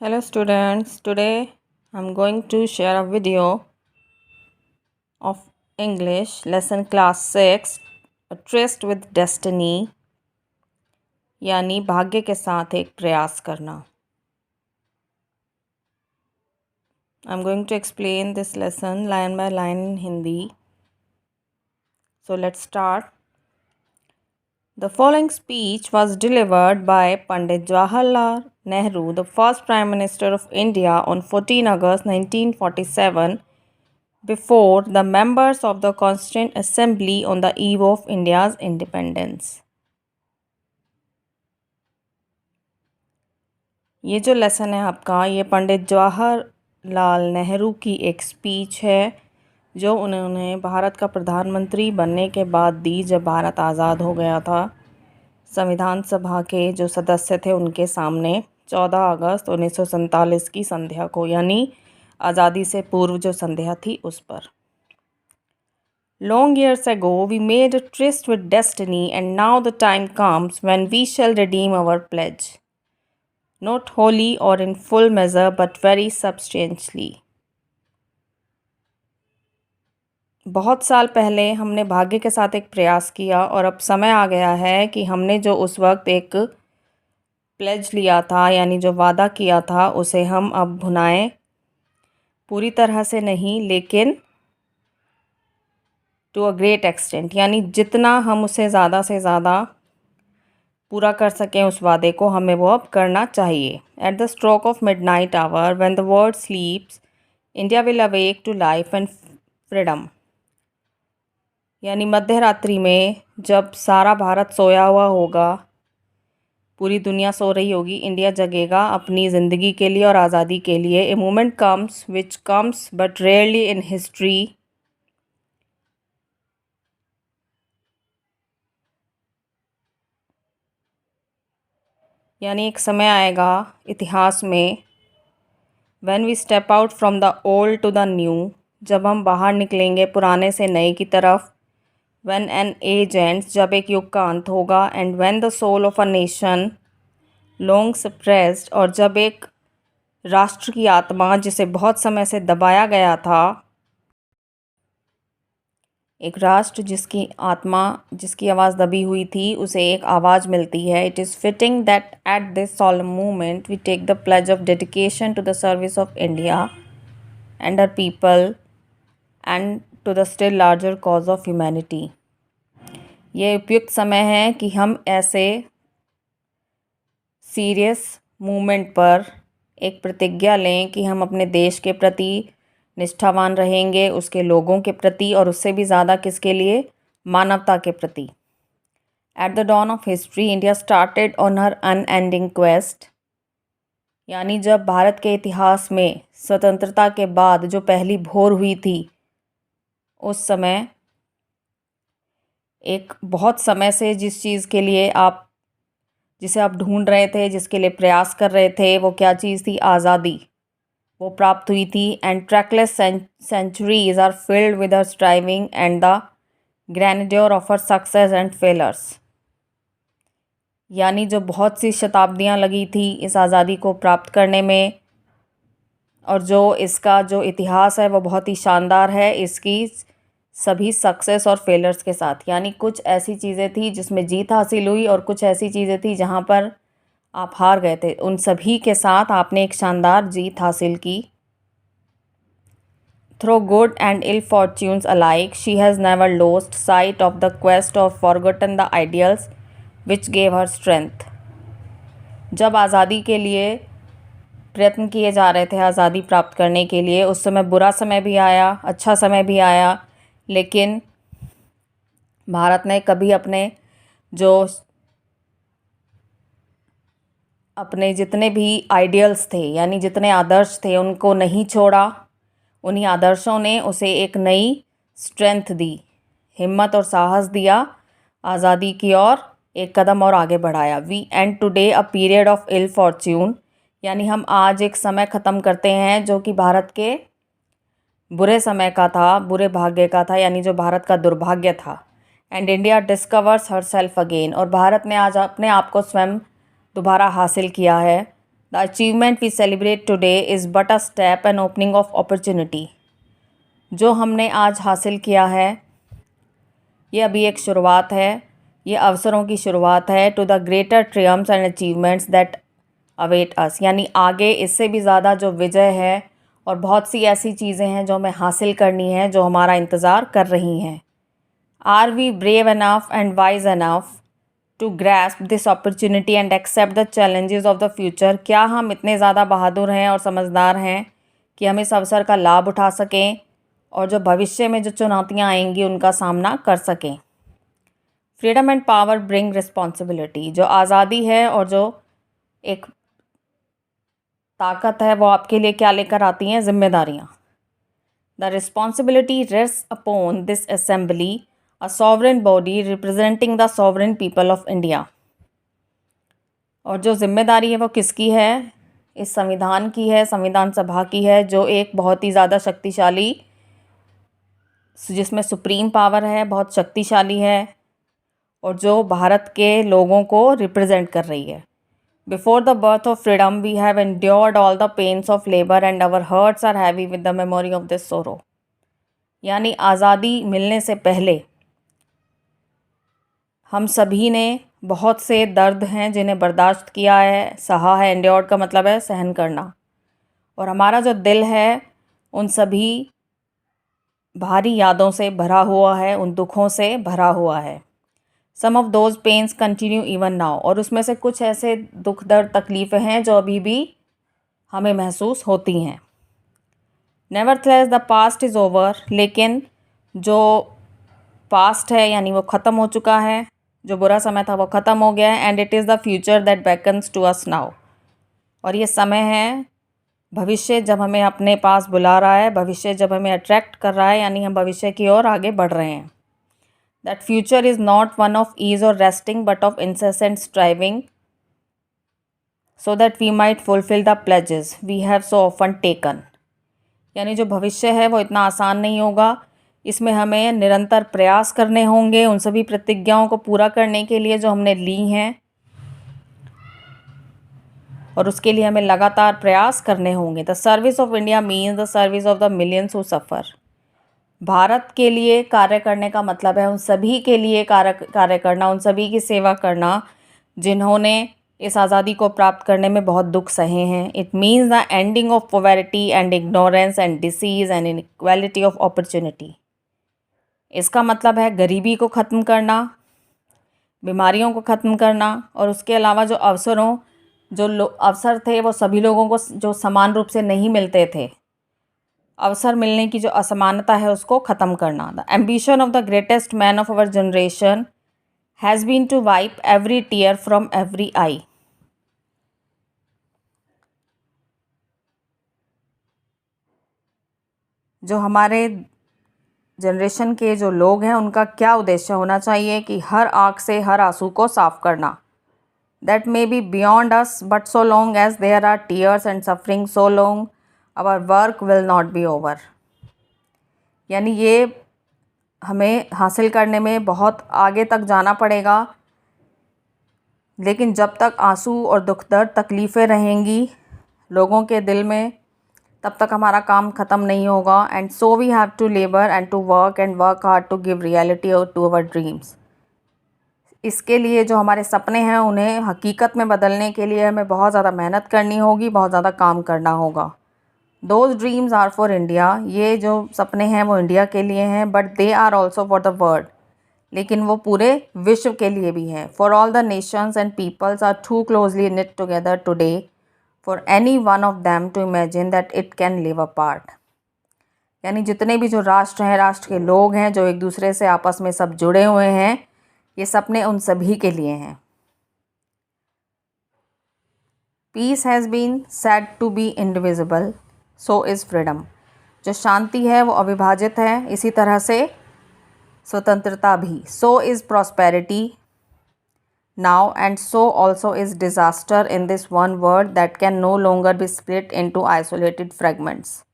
Hello students, today I'm going to share a video of English lesson class 6 A Tryst with Destiny यानी भाग्य के साथ एक प्रयास करना. I'm going to explain this lesson line by line in Hindi. So let's start. The following speech was delivered by Pandit Jawaharlal Nehru, the first Prime Minister of India, on 14 August 1947 before the members of the Constituent Assembly on the eve of India's independence. ये जो lesson है आपका, ये पंडित जवाहरलाल नेहरू की एक speech है जो उन्होंने भारत का प्रधानमंत्री बनने के बाद दी जब भारत आज़ाद हो गया था. संविधान सभा के जो सदस्य थे उनके सामने 14 अगस्त 1947 की संध्या को, यानी आज़ादी से पूर्व जो संध्या थी उस पर. Long years ago we made a tryst with destiny, and now the time comes when we shall redeem our pledge. Not wholly or in full measure, but very substantially. बहुत साल पहले हमने भाग्य के साथ एक प्रयास किया और अब समय आ गया है कि हमने जो उस वक्त एक प्लेज लिया था यानी जो वादा किया था उसे हम अब भुनाएं. पूरी तरह से नहीं, लेकिन टू अ ग्रेट एक्सटेंट, यानी जितना हम उसे ज़्यादा से ज़्यादा पूरा कर सकें उस वादे को, हमें वो अब करना चाहिए. At the stroke of midnight hour when the world sleeps India will awake to life and freedom. यानी मध्य रात्रि में जब सारा भारत सोया हुआ होगा, पूरी दुनिया सो रही होगी, इंडिया जगेगा अपनी ज़िंदगी के लिए और आज़ादी के लिए. A moment comes which comes but rarely in history. यानी एक समय आएगा इतिहास में, when we step out from the old to the new, जब हम बाहर निकलेंगे पुराने से नए की तरफ. व्हेन एन एज एंड्स, जब एक युग का अंत होगा. And when the soul of a nation long suppressed, और जब एक राष्ट्र की आत्मा जिसे बहुत समय से दबाया गया था, एक राष्ट्र जिसकी आत्मा, जिसकी आवाज़ दबी हुई थी, उसे एक आवाज़ मिलती है. It is fitting that at this solemn moment we take the pledge of dedication to the service of India and our people and to the still larger cause of humanity. ये उपयुक्त समय है कि हम ऐसे सीरियस मूवमेंट पर एक प्रतिज्ञा लें कि हम अपने देश के प्रति निष्ठावान रहेंगे, उसके लोगों के प्रति, और उससे भी ज़्यादा किसके लिए, मानवता के प्रति. At the dawn of history India started on her unending quest. यानी जब भारत के इतिहास में स्वतंत्रता के बाद जो पहली भोर हुई थी, उस समय एक बहुत समय से जिस चीज़ के लिए जिसे आप ढूंढ रहे थे, जिसके लिए प्रयास कर रहे थे, वो क्या चीज़ थी, आज़ादी, वो प्राप्त हुई थी. And trackless centuries are filled with our striving and the grandeur of our success and failures. यानी जो बहुत सी शताब्दियाँ लगी थी इस आज़ादी को प्राप्त करने में, और जो इसका जो इतिहास है वो बहुत ही शानदार है इसकी सभी सक्सेस और फेलर्स के साथ. यानी कुछ ऐसी चीज़ें थी जिसमें जीत हासिल हुई और कुछ ऐसी चीज़ें थी जहाँ पर आप हार गए थे. उन सभी के साथ आपने एक शानदार जीत हासिल की. Through good and ill fortunes alike she has never lost sight of the quest of forgotten the ideals which gave her strength. जब आज़ादी के लिए प्रयत्न किए जा रहे थे आज़ादी प्राप्त करने के लिए, उस समय बुरा समय भी आया, अच्छा समय भी आया, लेकिन भारत ने कभी अपने जितने भी आइडियल्स थे, यानी जितने आदर्श थे, उनको नहीं छोड़ा. उन्हीं आदर्शों ने उसे एक नई स्ट्रेंथ दी, हिम्मत और साहस दिया, आज़ादी की ओर एक कदम और आगे बढ़ाया. We end today a period of ill fortune. यानी हम आज एक समय ख़त्म करते हैं जो कि भारत के बुरे समय का था, बुरे भाग्य का था, यानी जो भारत का दुर्भाग्य था. And India discovers her self again. और भारत ने आज अपने आप को स्वयं दोबारा हासिल किया है. The achievement we celebrate today is but a step and opening of opportunity. जो हमने आज हासिल किया है ये अभी एक शुरुआत है, ये अवसरों की शुरुआत है to the greater triumphs and achievements that await us, यानी आगे इससे भी ज़्यादा जो विजय है और बहुत सी ऐसी चीज़ें हैं जो हमें हासिल करनी है, जो हमारा इंतज़ार कर रही हैं. Are we brave enough and wise enough to grasp this opportunity and accept the challenges of the future? क्या हम इतने ज़्यादा बहादुर हैं और समझदार हैं कि हम इस अवसर का लाभ उठा सकें और जो भविष्य में जो चुनौतियां आएंगी उनका सामना कर सकें? Freedom and power bring responsibility. जो आज़ादी है और जो एक ताकत है वो आपके लिए क्या लेकर आती हैं? जिम्मेदारियां. The responsibility rests upon this assembly, a sovereign body representing the sovereign people of India. और जो जिम्मेदारी है वो किसकी है? इस संविधान की है, संविधान सभा की है, जो एक बहुत ही ज़्यादा शक्तिशाली, जिसमें सुप्रीम पावर है, बहुत शक्तिशाली है और जो भारत के लोगों को रिप्रेजेंट कर रही है. Before the birth of freedom we have endured all the pains of labour and our hearts are heavy with the memory of this sorrow. यानी आज़ादी मिलने से पहले हम सभी ने बहुत से दर्द हैं जिन्हें बर्दाश्त किया है, सहा है. एंड्योर्ड का मतलब है सहन करना. और हमारा जो दिल है उन सभी भारी यादों से भरा हुआ है, उन दुखों से भरा हुआ है. Some of those pains continue even now. और उसमें से कुछ ऐसे दुख दर्द तकलीफ़ें हैं जो अभी भी हमें महसूस होती हैं. Nevertheless the past is over. लेकिन जो पास्ट है यानी वो ख़त्म हो चुका है, जो बुरा समय था वो ख़त्म हो गया है. And it is the future that beckons to us now. और ये समय है, भविष्य जब हमें अपने पास बुला रहा है, भविष्य जब हमें अट्रैक्ट कर रहा है, यानी हम भविष्य की ओर आगे बढ़ रहे हैं. That future is not one of ease or resting but of incessant striving so that we might fulfil the pledges we have so often taken. यानी जो भविष्य है वो इतना आसान नहीं होगा. इसमें हमें निरंतर प्रयास करने होंगे उन सभी प्रतिज्ञाओं को पूरा करने के लिए जो हमने ली हैं, और उसके लिए हमें लगातार प्रयास करने होंगे. The service of India means the service of the millions who suffer. भारत के लिए कार्य करने का मतलब है उन सभी के लिए कार्य करना, उन सभी की सेवा करना जिन्होंने इस आज़ादी को प्राप्त करने में बहुत दुख सहे हैं. It means the ending of poverty and ignorance and disease and inequality of opportunity. इसका मतलब है गरीबी को ख़त्म करना, बीमारियों को ख़त्म करना, और उसके अलावा जो अवसर थे वो सभी लोगों को जो समान रूप से नहीं मिलते थे, अवसर मिलने की जो असमानता है उसको ख़त्म करना. The ambition of the greatest man of our generation has been to wipe every tear from every eye. जो हमारे जनरेशन के जो लोग हैं उनका क्या उद्देश्य होना चाहिए कि हर आँख से हर आंसू को साफ करना. That may be beyond us but so long as there are tears and suffering so long our work will not be over. यानी ये हमें हासिल करने में बहुत आगे तक जाना पड़ेगा, लेकिन जब तक आंसू और दुख दर्द तकलीफ़ें रहेंगी लोगों के दिल में तब तक हमारा काम ख़त्म नहीं होगा. And so we have to labour and to work hard to give reality to our dreams. इसके लिए जो हमारे सपने हैं उन्हें हकीकत में बदलने के लिए हमें बहुत ज़्यादा मेहनत करनी होगी, बहुत ज़्यादा काम करना होगा. Those dreams are for India. ये जो सपने हैं वो इंडिया के लिए हैं, but they are also for the world. लेकिन वो पूरे विश्व के लिए भी हैं. For all the nations and peoples are too closely knit together today for any one of them to imagine that it can live apart. यानी जितने भी जो राष्ट्र हैं, राष्ट्र के लोग हैं, जो एक दूसरे से आपस में सब जुड़े हुए हैं, ये सपने उन सभी के लिए हैं. Peace has been said to be indivisible, so is freedom. जो शांति है वो अविभाजित है, इसी तरह से स्वतंत्रता भी. So is prosperity now, and so also is disaster in this one world that can no longer be split into isolated fragments.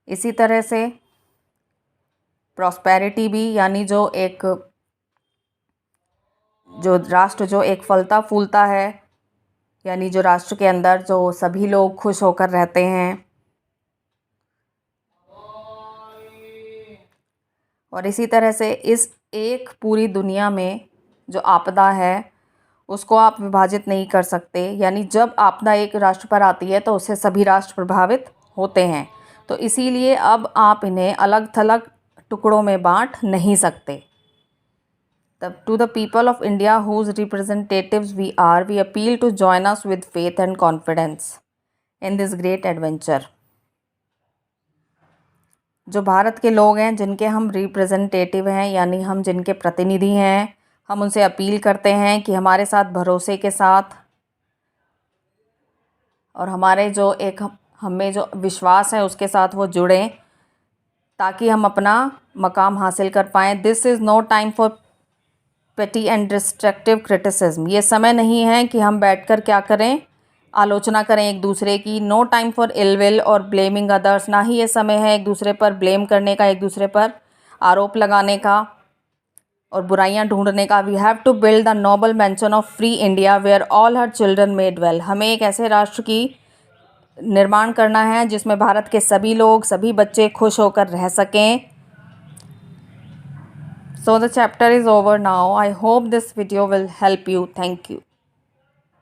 इसी तरह से प्रॉस्पेरिटी भी, यानी जो राष्ट्र जो एक फलता फूलता है, यानी जो राष्ट्र के अंदर जो सभी लोग खुश होकर रहते हैं। और इसी तरह से इस एक पूरी दुनिया में जो आपदा है उसको आप विभाजित नहीं कर सकते, यानी जब आपदा एक राष्ट्र पर आती है तो उससे सभी राष्ट्र प्रभावित होते हैं। तो इसीलिए अब आप इन्हें अलग थलग टुकड़ों में बांट नहीं सकते। तब to the people of India whose representatives we are, we appeal to join us with faith and confidence in this great adventure. जो भारत के लोग हैं, जिनके हम रिप्रेजेंटेटिव हैं, यानी हम जिनके प्रतिनिधि हैं, हम उनसे अपील करते हैं कि हमारे साथ भरोसे के साथ और हमारे जो एक हमें जो विश्वास है उसके साथ वो जुड़ें, ताकि हम अपना मकाम हासिल कर पाएँ। This is no time for petty and destructive criticism. ये समय नहीं है कि हम बैठकर क्या करें, आलोचना करें एक दूसरे की। No time for ill will और ब्लेमिंग अदर्स। ना ही ये समय है एक दूसरे पर ब्लेम करने का, एक दूसरे पर आरोप लगाने का और बुराइयां ढूंढने का। We have to build the noble mansion of free India where all her children may dwell. हमें एक ऐसे राष्ट्र की निर्माण करना है जिसमें भारत के सभी लोग, सभी बच्चे खुश होकर रह सकें। So the chapter is over now. I hope this video will help you. Thank you.